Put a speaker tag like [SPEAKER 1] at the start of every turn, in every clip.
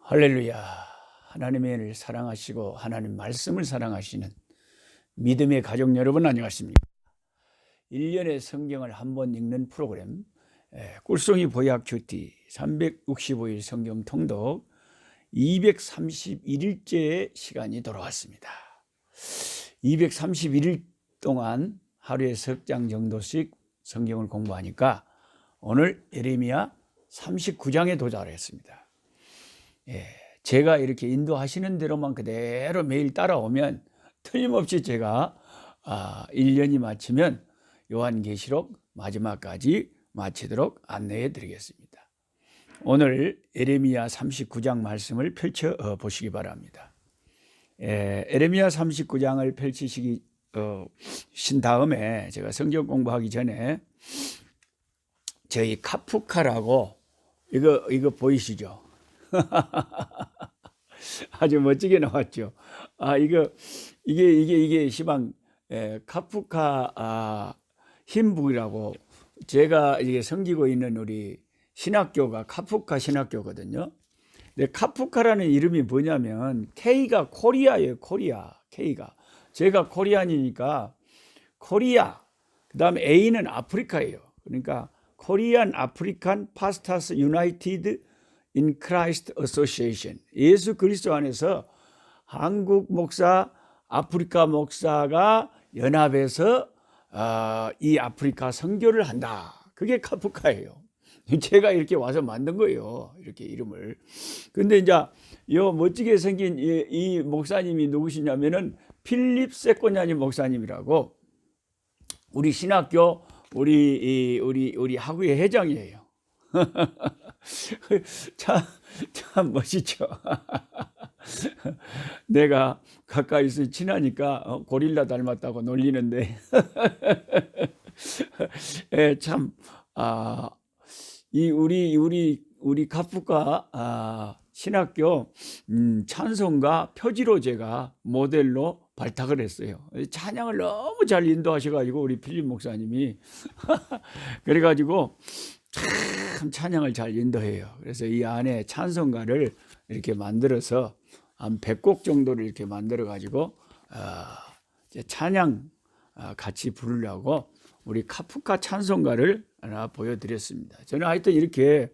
[SPEAKER 1] 할렐루야. 하나님을 사랑하시고 하나님 말씀을 사랑하시는 믿음의 가족 여러분 안녕하십니까? 1년에 성경을 한 번 읽는 프로그램 꿀송이 보약 큐티 365일 성경 통독 231일째의 시간이 돌아왔습니다. 231일 동안 하루에 석 장 정도씩 성경을 공부하니까 오늘 예레미야 39장에 도달했습니다. 제가 이렇게 인도하시는 대로만 그대로 매일 따라오면 틀림없이 제가 1년이 마치면 요한계시록 마지막까지 마치도록 안내해 드리겠습니다. 오늘 예레미야 39장 말씀을 펼쳐 보시기 바랍니다. 예레미야 39장을 펼치신 다음에 제가 성경 공부하기 전에 저희 카프카라고 이거 보이시죠? 아주 멋지게 나왔죠. 이게 시방 카프카 흰북이라고 제가 이게 섬기고 있는 우리 신학교가 카프카 신학교거든요. 근데 카프카라는 이름이 뭐냐면 K가 코리아예요. 코리아. K가 제가 코리안이니까 코리아. 그다음에 A는 아프리카예요. 그러니까 코리안 아프리칸 파스타스 유나이티드 인 크라이스트 어소시에이션. 예수 그리스도 안에서 한국 목사, 아프리카 목사가 연합해서 이 아프리카 선교를 한다. 그게 카프카예요. 제가 이렇게 와서 만든 거예요. 이렇게 이름을. 근데 이제 요 멋지게 생긴 이 목사님이 누구시냐면은 필립 세코냐니 목사님이라고 우리 신학교 우리 학우의 회장이에요. 참 멋있죠. 내가 가까이서 친하니까 고릴라 닮았다고 놀리는데 참 이 우리 카프카 신학교 찬송가 표지로 제가 모델로 발탁을 했어요. 찬양을 너무 잘 인도하셔가지고 우리 필립 목사님이 그래가지고 참 찬양을 잘 인도해요. 그래서 이 안에 찬송가를 이렇게 만들어서 한 100곡 정도를 이렇게 만들어 가지고 찬양 같이 부르려고 우리 카프카 찬송가를 하나 보여드렸습니다. 저는 하여튼 이렇게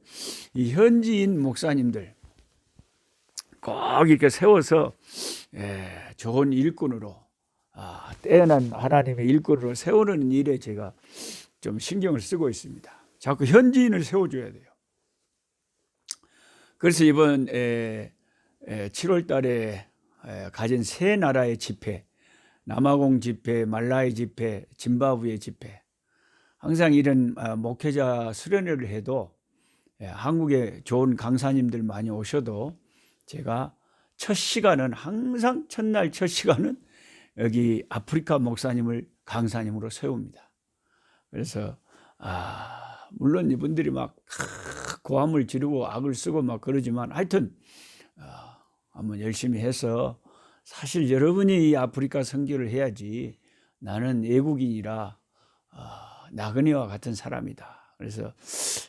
[SPEAKER 1] 이 현지인 목사님들 꼭 이렇게 세워서 좋은 일꾼으로 뛰어난 하나님의 일꾼으로 세우는 일에 제가 좀 신경을 쓰고 있습니다. 자꾸 현지인을 세워줘야 돼요. 그래서 이번 7월 달에 가진 세 나라의 집회, 남아공 집회, 말라이 집회, 짐바브웨 집회, 항상 이런 목회자 수련회를 해도 한국에 좋은 강사님들 많이 오셔도 제가 첫 시간은 항상 첫날 첫 시간은 여기 아프리카 목사님을 강사님으로 세웁니다. 그래서 물론 이분들이 막 고함을 지르고 악을 쓰고 막 그러지만 하여튼 한번 열심히 해서 사실 여러분이 이 아프리카 선교를 해야지 나는 외국인이라 나그네와 같은 사람이다. 그래서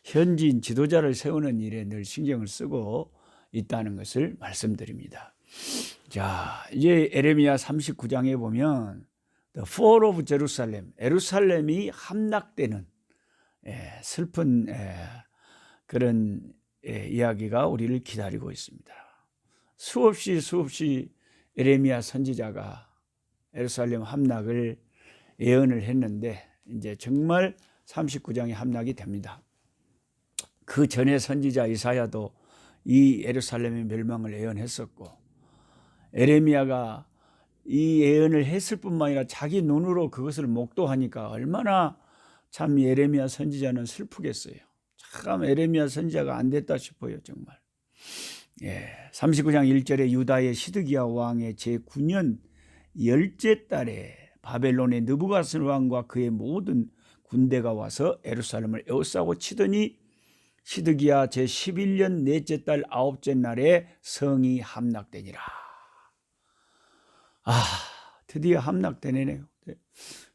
[SPEAKER 1] 현지인 지도자를 세우는 일에 늘 신경을 쓰고 있다는 것을 말씀드립니다. 자, 이제 예레미야 39장에 보면 The Fall of Jerusalem, 예루살렘이 함락되는 슬픈 그런 이야기가 우리를 기다리고 있습니다. 수없이 예레미야 선지자가 예루살렘 함락을 예언을 했는데 이제 정말 39장이 함락이 됩니다. 그 전에 선지자 이사야도 이 예루살렘의 멸망을 예언했었고 예레미야가 이 예언을 했을 뿐만 아니라 자기 눈으로 그것을 목도하니까 얼마나 참 예레미야 선지자는 슬프겠어요. 참 예레미야 선지자가 안 됐다 싶어요. 정말. 39장 1절에 유다의 시드기야 왕의 제9년 10째 달에 바벨론의 느부갓네살 왕과 그의 모든 군대가 와서 예루살렘을 에워싸고 치더니 시드기야 제11년 넷째 달 9째 날에 성이 함락되니라. 드디어 함락되네요.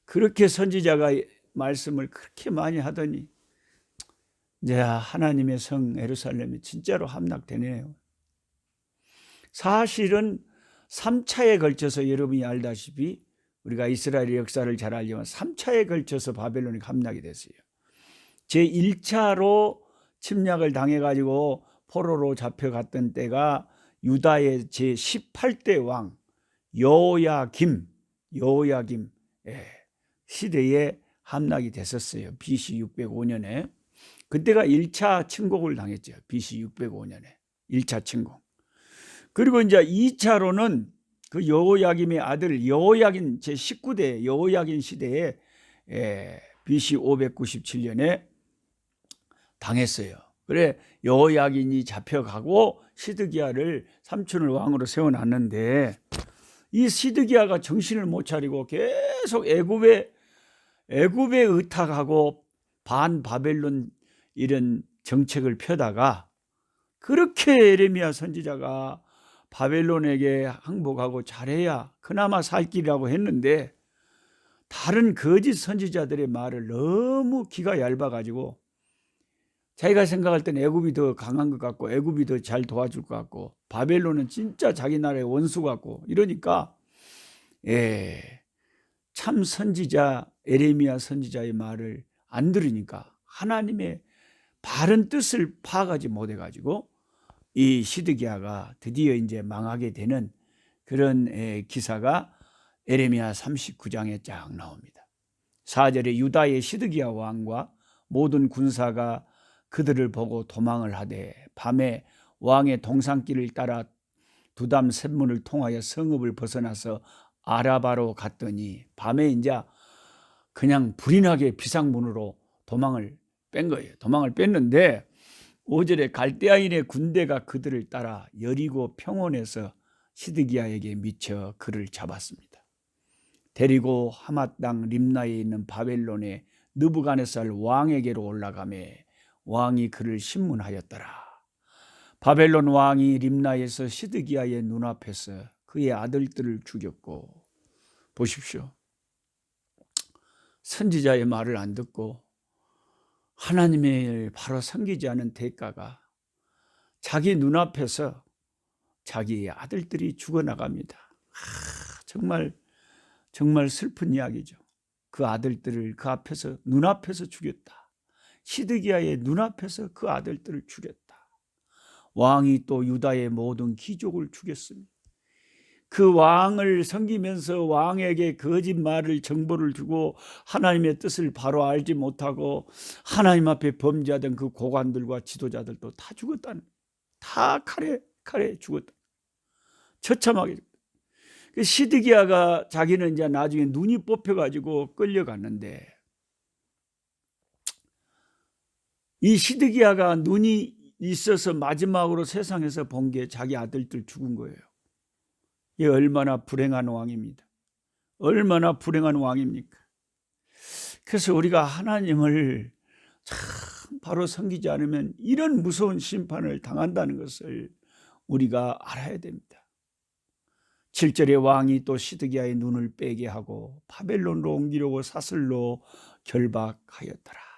[SPEAKER 1] 그렇게 선지자가 말씀을 그렇게 많이 하더니 이제 하나님의 성 예루살렘이 진짜로 함락되네요. 사실은 3차에 걸쳐서 여러분이 알다시피 우리가 이스라엘의 역사를 잘 알지만 3차에 걸쳐서 바벨론이 함락이 됐어요. 제1차로 침략을 당해가지고 포로로 잡혀갔던 때가 유다의 제18대 왕 여호야김 시대에 함락이 됐었어요. BC 605년에. 그때가 1차 침공을 당했죠. BC 605년에 1차 침공. 그리고 이제 2차로는 그 여호야김의 아들 여호야긴 제19대 여호야긴 시대에 BC 597년에 당했어요. 그래 여호야긴이 잡혀가고 시드기야를 삼촌을 왕으로 세워놨는데 이 시드기야가 정신을 못 차리고 계속 애굽에 의탁하고 반바벨론 이런 정책을 펴다가 그렇게 예레미야 선지자가 바벨론에게 항복하고 잘해야 그나마 살 길이라고 했는데 다른 거짓 선지자들의 말을 너무 귀가 얇아가지고 자기가 생각할 땐 애굽이 더 강한 것 같고 애굽이 더 잘 도와줄 것 같고 바벨론은 진짜 자기 나라의 원수 같고 이러니까 참 선지자 예레미야 선지자의 말을 안 들으니까 하나님의 바른 뜻을 파악하지 못해가지고 이 시드기야가 드디어 이제 망하게 되는 그런 기사가 예레미야 39장에 쫙 나옵니다. 4절에 유다의 시드기야 왕과 모든 군사가 그들을 보고 도망을 하되 밤에 왕의 동산길을 따라 두담 샘문을 통하여 성읍을 벗어나서 아라바로 갔더니 밤에 이제 그냥 불이 나게 비상문으로 도망을 뺀 거예요. 도망을 뺐는데 5절에 갈대아인의 군대가 그들을 따라 여리고 평원에서 시드기야에게 미쳐 그를 잡았습니다. 데리고 하맛 땅 림나에 있는 바벨론의 느부갓네살 왕에게로 올라가매 왕이 그를 신문하였더라. 바벨론 왕이 림나에서 시드기야의 눈앞에서 그의 아들들을 죽였고, 보십시오. 선지자의 말을 안 듣고 하나님의 바로 섬기지 않은 대가가 자기 눈앞에서 자기의 아들들이 죽어나갑니다. 정말 슬픈 이야기죠. 그 아들들을 그 앞에서 눈앞에서 죽였다. 시드기야의 눈앞에서 그 아들들을 죽였다. 왕이 또 유다의 모든 귀족을 죽였습니다. 그 왕을 섬기면서 왕에게 거짓말을 정보를 주고 하나님의 뜻을 바로 알지 못하고 하나님 앞에 범죄하던 그 고관들과 지도자들도 다 죽었다는, 다 칼에 죽었다. 처참하게. 시드기야가 자기는 이제 나중에 눈이 뽑혀가지고 끌려갔는데, 이 시드기야가 눈이 있어서 마지막으로 세상에서 본 게 자기 아들들 죽은 거예요. 이 얼마나 불행한 왕입니다. 얼마나 불행한 왕입니까? 그래서 우리가 하나님을 참 바로 섬기지 않으면 이런 무서운 심판을 당한다는 것을 우리가 알아야 됩니다. 7절에 왕이 또 시드기야의 눈을 빼게 하고 바벨론으로 옮기려고 사슬로 결박하였더라.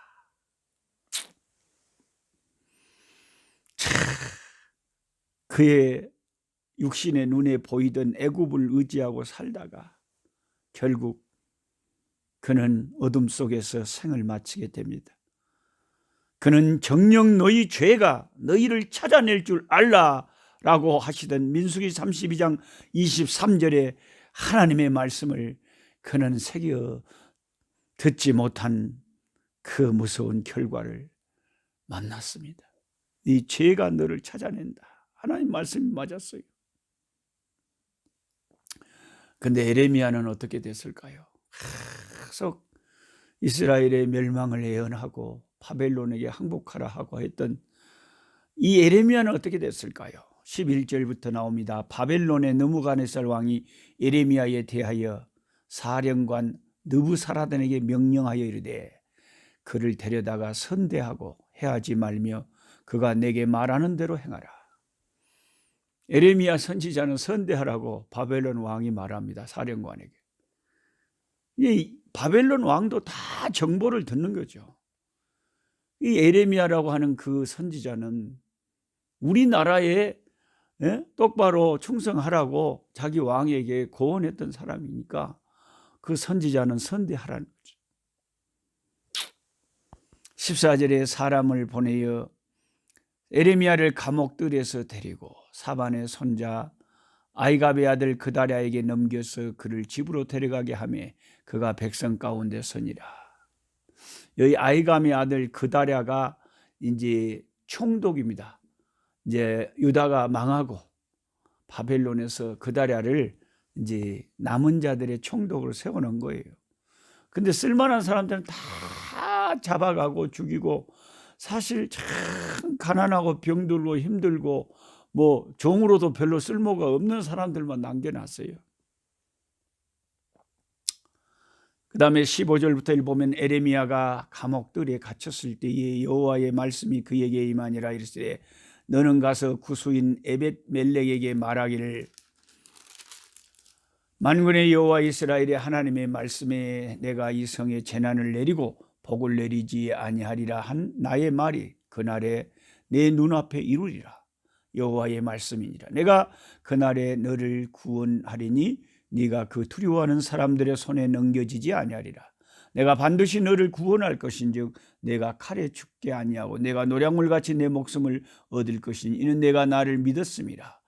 [SPEAKER 1] 그의 육신의 눈에 보이던 애굽을 의지하고 살다가 결국 그는 어둠 속에서 생을 마치게 됩니다. 그는 정녕 너희 죄가 너희를 찾아낼 줄 알라라고 하시던 민수기 32장 23절에 하나님의 말씀을 그는 새겨 듣지 못한 그 무서운 결과를 만났습니다. 네 죄가 너를 찾아낸다. 하나님 말씀이 맞았어요. 근데 예레미야는 어떻게 됐을까요? 계속 이스라엘의 멸망을 예언하고 바벨론에게 항복하라 하고 했던 이 예레미야는 어떻게 됐을까요? 11절부터 나옵니다. 바벨론의 느부갓네살 왕이 예레미야에 대하여 사령관 느부사라단에게 명령하여 이르되 그를 데려다가 선대하고 해하지 말며 그가 내게 말하는 대로 행하라. 예레미야 선지자는 선대하라고 바벨론 왕이 말합니다. 사령관에게. 이 바벨론 왕도 다 정보를 듣는 거죠. 이 예레미야라고 하는 그 선지자는 우리나라의 똑바로 충성하라고 자기 왕에게 고언했던 사람이니까 그 선지자는 선대하라는 거죠. 14절에 사람을 보내어 에레미야를 감옥들에서 데리고 사반의 손자 아이갑의 아들 그다랴에게 넘겨서 그를 집으로 데려가게 하며 그가 백성 가운데 서니라. 여기 아이감의 아들 그다랴가 이제 총독입니다. 이제 유다가 망하고 바벨론에서 그다랴를 이제 남은 자들의 총독으로 세워놓은 거예요. 근데 쓸만한 사람들은 다 잡아가고 죽이고 사실 참 가난하고 병들고 힘들고 뭐 종으로도 별로 쓸모가 없는 사람들만 남겨놨어요. 그 다음에 15절부터 보면 에레미야가 감옥들에 갇혔을 때에 여호와의 말씀이 그에게 임하니라. 이르시되 너는 가서 구수인 에벳멜렉에게 말하기를 만군의 여호와 이스라엘의 하나님의 말씀에 내가 이 성에 재난을 내리고 복을 내리지 아니하리라 한 나의 말이 그날에 내 눈앞에 이루리라. 여호와의 말씀이니라. 내가 그날에 너를 구원하리니 네가 그 두려워하는 사람들의 손에 넘겨지지 아니하리라. 내가 반드시 너를 구원할 것인즉 내가 칼에 죽게 아니하고 내가 노량물같이 내 목숨을 얻을 것이니 이는 내가 나를 믿었음이라.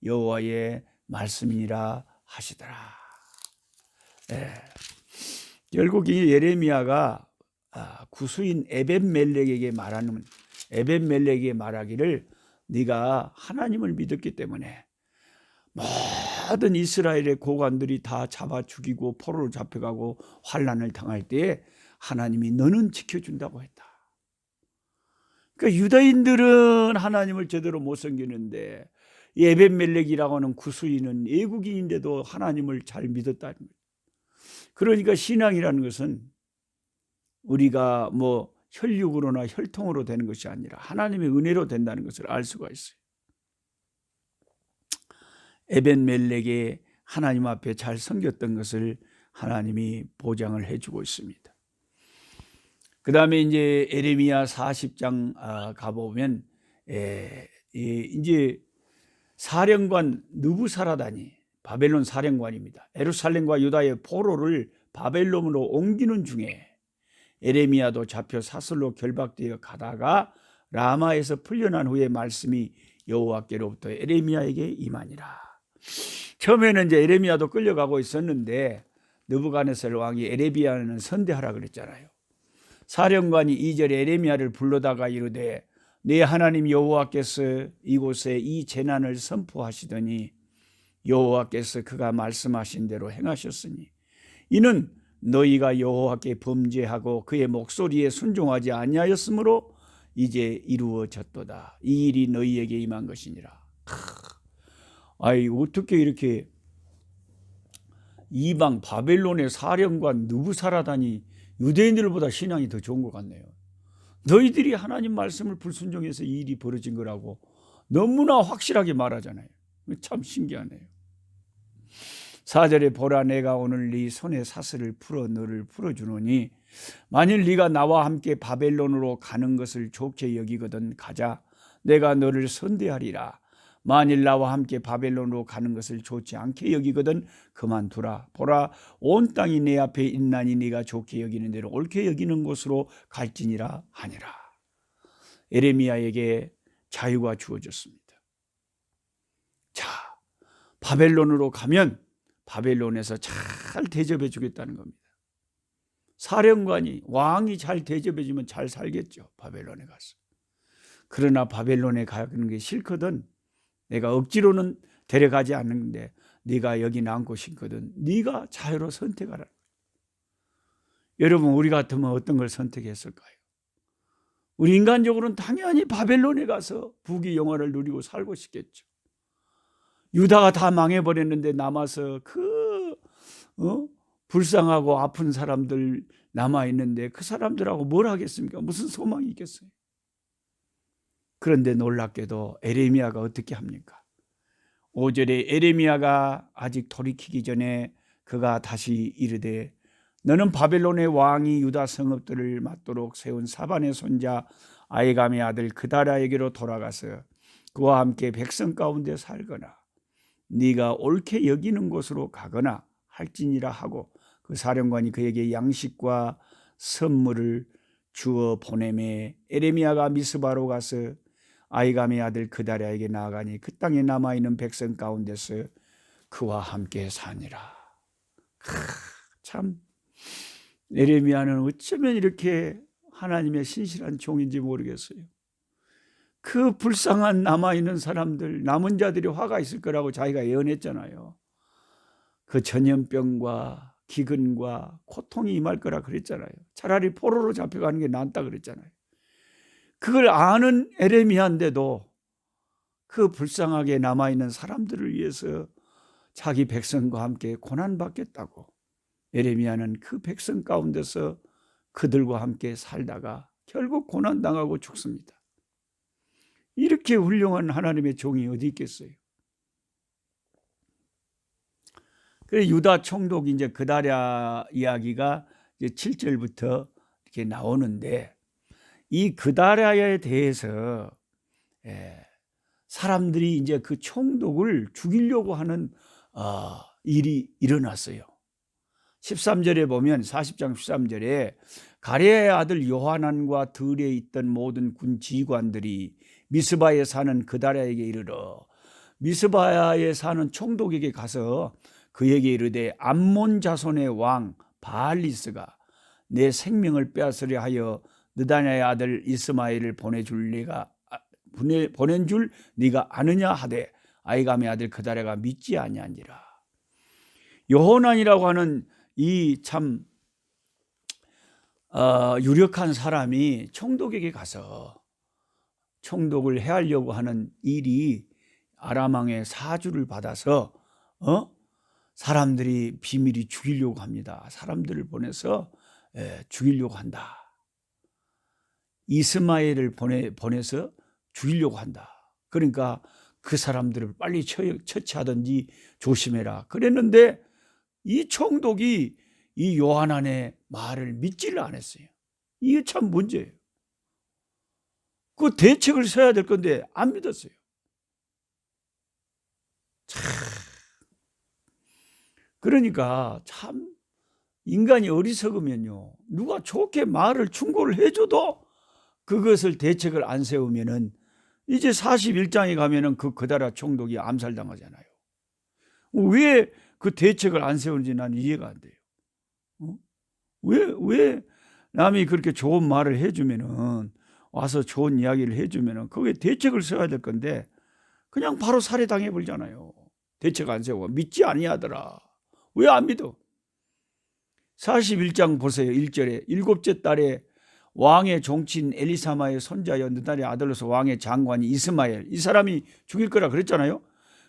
[SPEAKER 1] 여호와의 말씀이니라 하시더라. 결국 이 예레미야가 구수인 에벳멜렉에게 말하기를 네가 하나님을 믿었기 때문에 모든 이스라엘의 고관들이 다 잡아 죽이고 포로로 잡혀가고 환난을 당할 때에 하나님이 너는 지켜준다고 했다. 그러니까 유다인들은 하나님을 제대로 못 섬기는데 이 에벳멜렉이라고 하는 구수인은 애국인인데도 하나님을 잘 믿었다는 거예요. 그러니까 신앙이라는 것은 우리가 뭐 혈육으로나 혈통으로 되는 것이 아니라 하나님의 은혜로 된다는 것을 알 수가 있어요. 에벳멜렉이 하나님 앞에 잘 섬겼던 것을 하나님이 보장을 해주고 있습니다. 그 다음에 이제 에레미야 40장 가보면 이제 사령관 느부사라단이 바벨론 사령관입니다. 예루살렘과 유다의 포로를 바벨론으로 옮기는 중에 에레미야도 잡혀 사슬로 결박되어 가다가 라마에서 풀려난 후에 말씀이 여호와께로부터 에레미야에게 임하니라. 처음에는 이제 에레미야도 끌려가고 있었는데 느부갓네살 왕이 에레미야는 선대하라 그랬잖아요. 사령관이 2절에 에레미야를 불러다가 이르되 네 하나님 여호와께서 이곳에 이 재난을 선포하시더니 여호와께서 그가 말씀하신 대로 행하셨으니 이는 너희가 여호와께 범죄하고 그의 목소리에 순종하지 아니하였으므로 이제 이루어졌도다. 이 일이 너희에게 임한 것이니라. 아이 어떻게 이렇게 이방 바벨론의 사령관 느부사라단이 유대인들보다 신앙이 더 좋은 것 같네요. 너희들이 하나님 말씀을 불순종해서 이 일이 벌어진 거라고 너무나 확실하게 말하잖아요. 참 신기하네요. 4절에 보라 내가 오늘 네 손에 사슬을 풀어 너를 풀어주노니 만일 네가 나와 함께 바벨론으로 가는 것을 좋게 여기거든 가자. 내가 너를 선대하리라. 만일 나와 함께 바벨론으로 가는 것을 좋지 않게 여기거든 그만두라. 보라 온 땅이 내 앞에 있나니 네가 좋게 여기는 대로 옳게 여기는 곳으로 갈지니라 하니라. 에레미야에게 자유가 주어졌습니다. 자, 바벨론으로 가면 바벨론에서 잘 대접해 주겠다는 겁니다. 사령관이 왕이 잘 대접해 주면 잘 살겠죠. 바벨론에 가서. 그러나 바벨론에 가는 게 싫거든. 내가 억지로는 데려가지 않는데 네가 여기 남고 싶거든. 네가 자유로 선택하라. 여러분 우리 같으면 어떤 걸 선택했을까요? 우리 인간적으로는 당연히 바벨론에 가서 부귀 영화를 누리고 살고 싶겠죠. 유다가 다 망해버렸는데 남아서 불쌍하고 아픈 사람들 남아있는데 그 사람들하고 뭘 하겠습니까? 무슨 소망이 있겠어요? 그런데 놀랍게도 에레미야가 어떻게 합니까? 5절에 에레미야가 아직 돌이키기 전에 그가 다시 이르되 너는 바벨론의 왕이 유다 성읍들을 맞도록 세운 사반의 손자 아이감의 아들 그다랴에게로 돌아가서 그와 함께 백성 가운데 살거나 네가 옳게 여기는 곳으로 가거나 할지니라 하고 그 사령관이 그에게 양식과 선물을 주어 보내매 에레미야가 미스바로 가서 아이감의 아들 그다랴에게 나아가니 그 땅에 남아있는 백성 가운데서 그와 함께 사니라. 참 에레미야는 어쩌면 이렇게 하나님의 신실한 종인지 모르겠어요. 그 불쌍한 남아있는 사람들, 남은 자들이 화가 있을 거라고 자기가 예언했잖아요. 그 전염병과 기근과 고통이 임할 거라 그랬잖아요. 차라리 포로로 잡혀가는 게 낫다 그랬잖아요. 그걸 아는 에레미야인데도 그 불쌍하게 남아있는 사람들을 위해서 자기 백성과 함께 고난받겠다고 에레미야는 그 백성 가운데서 그들과 함께 살다가 결국 고난당하고 죽습니다. 이렇게 훌륭한 하나님의 종이 어디 있겠어요? 그래서 유다 총독 이제 그다랴 이야기가 이제 7절부터 이렇게 나오는데 이 그다랴에 대해서 사람들이 이제 그 총독을 죽이려고 하는 일이 일어났어요. 13절에 보면 40장 13절에 가레아의 아들 요하난과 들에 있던 모든 군 지휘관들이 미스바에 사는 그다랴에게 이르러 미스바에 사는 총독에게 가서 그에게 이르되 암몬 자손의 왕 바알리스가 내 생명을 빼앗으려 하여 느다냐의 아들 이스마엘을 보낸 줄 네가 아느냐 하되 아이감의 아들 그다랴가 믿지 아니하니라. 요하난이라고 하는 이 참 유력한 사람이 총독에게 가서 총독을 해하려고 하는 일이 아람 왕의 사주를 받아서 사람들이 비밀이 죽이려고 합니다. 사람들을 보내서 죽이려고 한다. 이스마엘을 보내서 죽이려고 한다. 그러니까 그 사람들을 빨리 처치하든지 조심해라. 그랬는데 이 총독이 이 요하난의 말을 믿지를 않았어요. 이게 참 문제예요. 그 대책을 써야 될 건데 안 믿었어요. 참. 그러니까 참 인간이 어리석으면요, 누가 좋게 말을 충고를 해줘도 그것을 대책을 안 세우면은 이제 41장에 가면은 그 그다랴 총독이 암살당하잖아요. 왜 그 대책을 안 세우는지 난 이해가 안 돼요. 왜 남이 그렇게 좋은 말을 해주면은 와서 좋은 이야기를 해주면은 거기에 대책을 써야 될 건데 그냥 바로 살해당해 버리잖아요. 대책 안 세우고 믿지 아니하더라. 왜 안 믿어? 41장 보세요. 1절에 일곱째 달에 왕의 종친 엘리사마의 손자여 느다랴의 아들로서 왕의 장관이 이스마엘, 이 사람이 죽일 거라 그랬잖아요.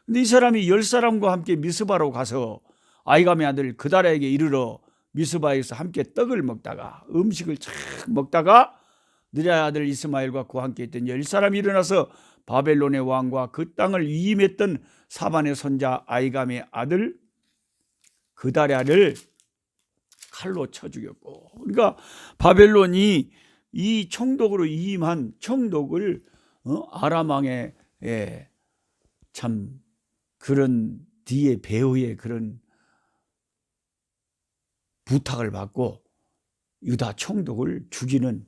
[SPEAKER 1] 근데 이 사람이 10사람과 함께 미스바로 가서 아이감의 아들 그다랴에게 이르러 미스바에서 함께 떡을 먹다가 음식을 착 먹다가 느다랴의 아들 이스마엘과 그와 함께 있던 10사람이 일어나서 바벨론의 왕과 그 땅을 위임했던 사반의 손자 아이감의 아들 그다랴를 칼로 쳐 죽였고, 그러니까 바벨론이 이 총독으로 위임한 총독을 아람 왕의 참 그런 뒤에 배후의 그런 부탁을 받고 유다 총독을 죽이는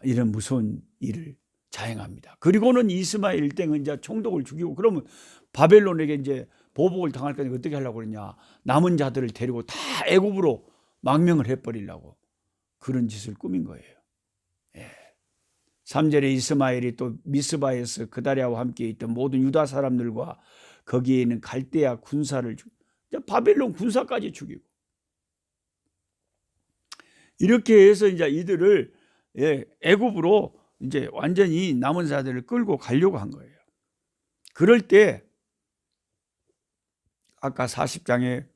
[SPEAKER 1] 이런 무서운 일을 자행합니다. 그리고는 이스마엘 일행은 이제 총독을 죽이고 그러면 바벨론에게 이제 보복을 당할 거니까 어떻게 하려고 그러냐, 남은 자들을 데리고 다 애굽으로 망명을 해버리려고 그런 짓을 꾸민 거예요. 3절에 이스마엘이 또 미스바에서 그다랴와 함께 있던 모든 유다 사람들과 거기에 있는 갈대아 군사를 바벨론 군사까지 죽이고, 이렇게 해서 이제 이들을 애굽으로 이제 완전히 남은 자들을 끌고 가려고 한 거예요. 그럴 때 아까 40장에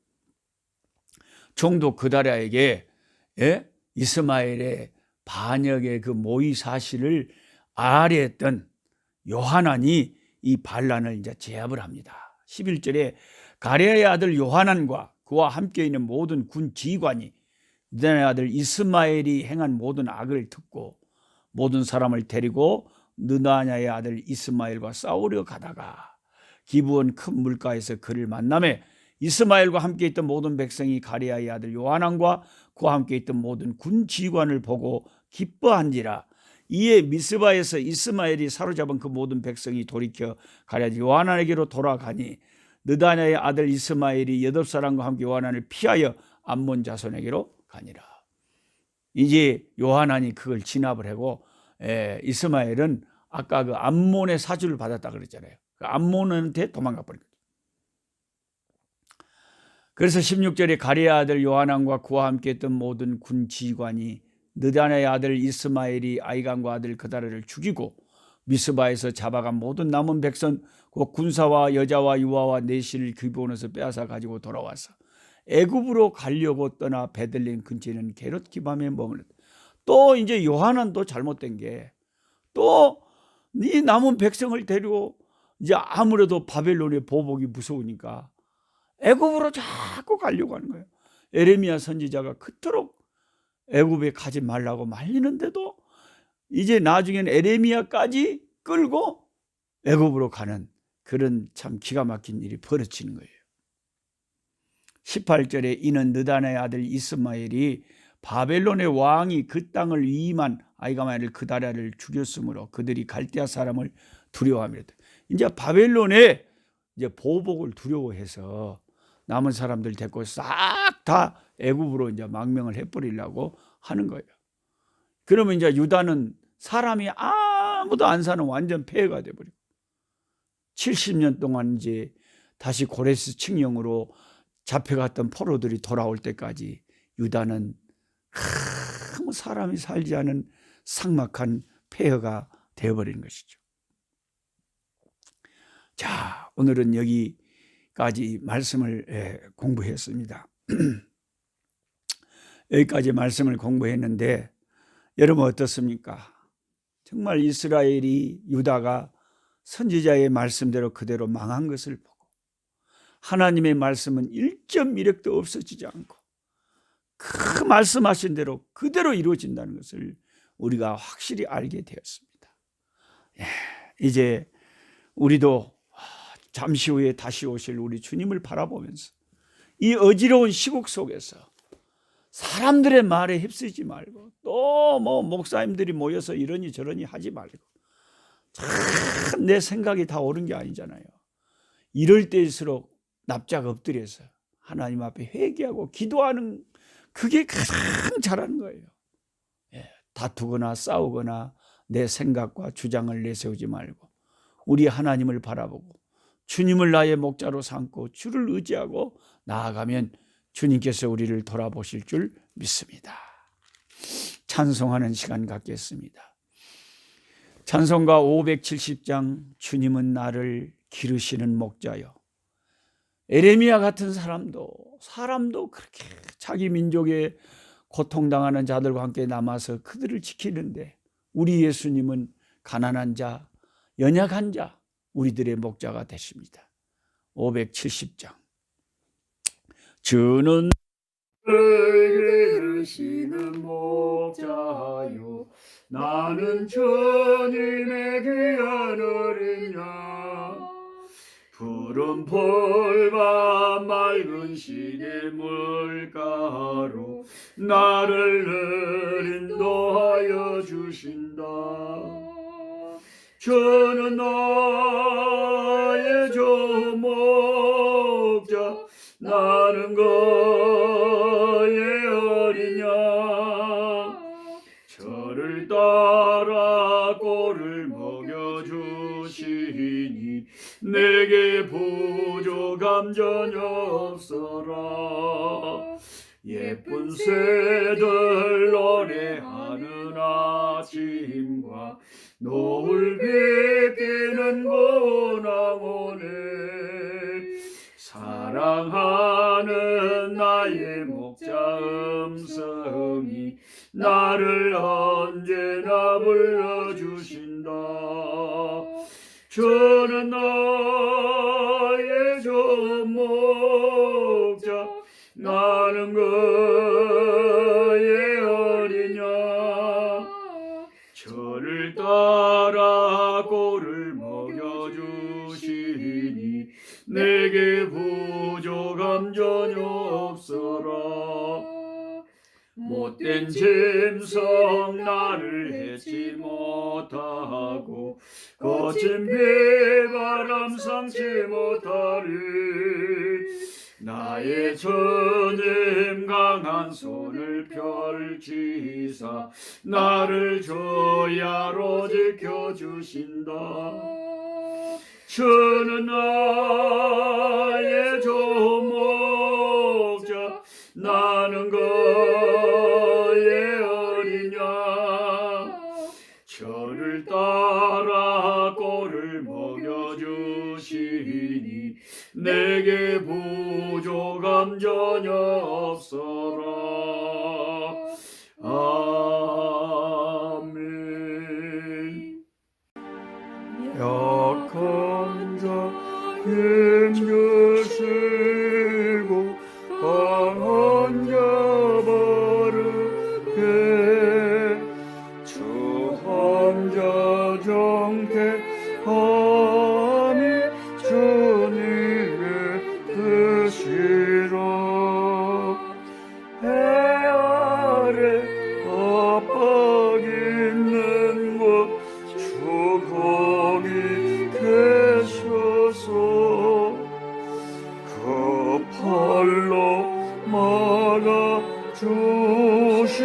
[SPEAKER 1] 총독 그다랴에게 이스마엘의 반역의 그 모의 사실을 알아했던 요하난이 이 반란을 이제 제압을 합니다. 11절에 가레아의 아들 요하난과 그와 함께 있는 모든 군 지휘관이 느다냐의 아들 이스마엘이 행한 모든 악을 듣고 모든 사람을 데리고 느다냐의 아들 이스마엘과 싸우려 가다가 기브온 큰 물가에서 그를 만나매 이스마엘과 함께 있던 모든 백성이 가레야의 아들 요하난과 그와 함께 있던 모든 군 지휘관을 보고 기뻐한지라. 이에 미스바에서 이스마엘이 사로잡은 그 모든 백성이 돌이켜 가레야 요하난에게로 돌아가니 느다냐의 아들 이스마엘이 8사람과 함께 요하난을 피하여 암몬 자손에게로 가니라. 이제 요하난이 그걸 진압을 하고 이스마엘은 아까 그 암몬의 사주를 받았다 그랬잖아요. 그 암몬한테 도망가 버린 거죠. 그래서 16절에 가레야 아들 요하난과 그와 함께 했던 모든 군 지휘관이 느다냐의 아들 이스마엘이 아이간과 아들 그다르를 죽이고 미스바에서 잡아간 모든 남은 백성 곧 군사와 여자와 유아와 내실을 기브온에서 빼앗아 가지고 돌아와서 애굽으로 가려고 떠나 베들레헴 근처에 있는 게롯 기밤에 머물렀다. 또 이제 요하난도 잘못된 게 또 이 남은 백성을 데리고 이제 아무래도 바벨론의 보복이 무서우니까 애굽으로 자꾸 가려고 하는 거예요. 에레미야 선지자가 그토록 애굽에 가지 말라고 말리는데도 이제 나중에는 에레미야까지 끌고 애굽으로 가는 그런 참 기가 막힌 일이 벌어지는 거예요. 18절에 이는 느다냐의 아들 이스마엘이 바벨론의 왕이 그 땅을 위임한 아이가마엘 그다랴를 죽였으므로 그들이 갈대아 사람을 두려워하며 이제 바벨론의 이제 보복을 두려워해서 남은 사람들 데리고 싹 다 애굽으로 이제 망명을 해버리려고 하는 거예요. 그러면 이제 유다는 사람이 아무도 안 사는 완전 폐해가 돼버리고 70년 동안 이제 다시 고레스 칙령으로 잡혀갔던 포로들이 돌아올 때까지 유다는 아무 사람이 살지 않은 삭막한 폐허가 되어버리는 것이죠. 자, 오늘은 여기까지 말씀을 공부했습니다. 여기까지 말씀을 공부했는데 여러분 어떻습니까? 정말 이스라엘이 유다가 선지자의 말씀대로 그대로 망한 것을 보고 하나님의 말씀은 1.1핵도 없어지지 않고 그 말씀하신 대로 그대로 이루어진다는 것을 우리가 확실히 알게 되었습니다. 이제 우리도 잠시 후에 다시 오실 우리 주님을 바라보면서 이 어지러운 시국 속에서 사람들의 말에 휩쓰지 말고 또 뭐 목사님들이 모여서 이러니 저러니 하지 말고 참 내 생각이 다 옳은 게 아니잖아요. 이럴 때일수록 납작 엎드려서 하나님 앞에 회개하고 기도하는 그게 가장 잘하는 거예요. 다투거나 싸우거나 내 생각과 주장을 내세우지 말고 우리 하나님을 바라보고 주님을 나의 목자로 삼고 주를 의지하고 나아가면 주님께서 우리를 돌아보실 줄 믿습니다. 찬송하는 시간 갖겠습니다. 찬송가 570장 주님은 나를 기르시는 목자요. 에레미야 같은 사람도 그렇게 자기 민족의 고통당하는 자들과 함께 남아서 그들을 지키는데 우리 예수님은 가난한 자, 연약한 자, 우리들의 목자가 되십니다. 570장 주는 기르시는 목자요 나는 주님의 귀한 어린 양 푸른 풀과 맑은 시내 물가로 나를 늘 인도하여 주신다. 주는 나의 좋은 목자 나는 그의 어린 양 저를 따라 꼴을 먹여주시니 내게 부족함 전혀 없어라. 예쁜 새들 노래하는 아침과 노을 비비는 고나무네 사랑하는 나의 목자 음성이 나를 언제나 불러주신다. 주는 나의 좋은 목자 나는 그의 어린 양 저를 따라 못된 짐승 나를 해치 못하고 거친 비바람 상치 못하리. 나의 주님 강한 손을 펼치사 나를 주야로 지켜주신다. 주는 나의 조목자 나는 그의 어린 양. 저를 따라 꼴을 먹여주시니 내게 부족함 전혀 없어라. 아멘. 약한 자 힘주시고 강한 자 바르게 주한 자 정케하니 주님의 뜻이라. 해 아래 압박 있는 곳 주 거기 계셔서 그 팔로 막아 주시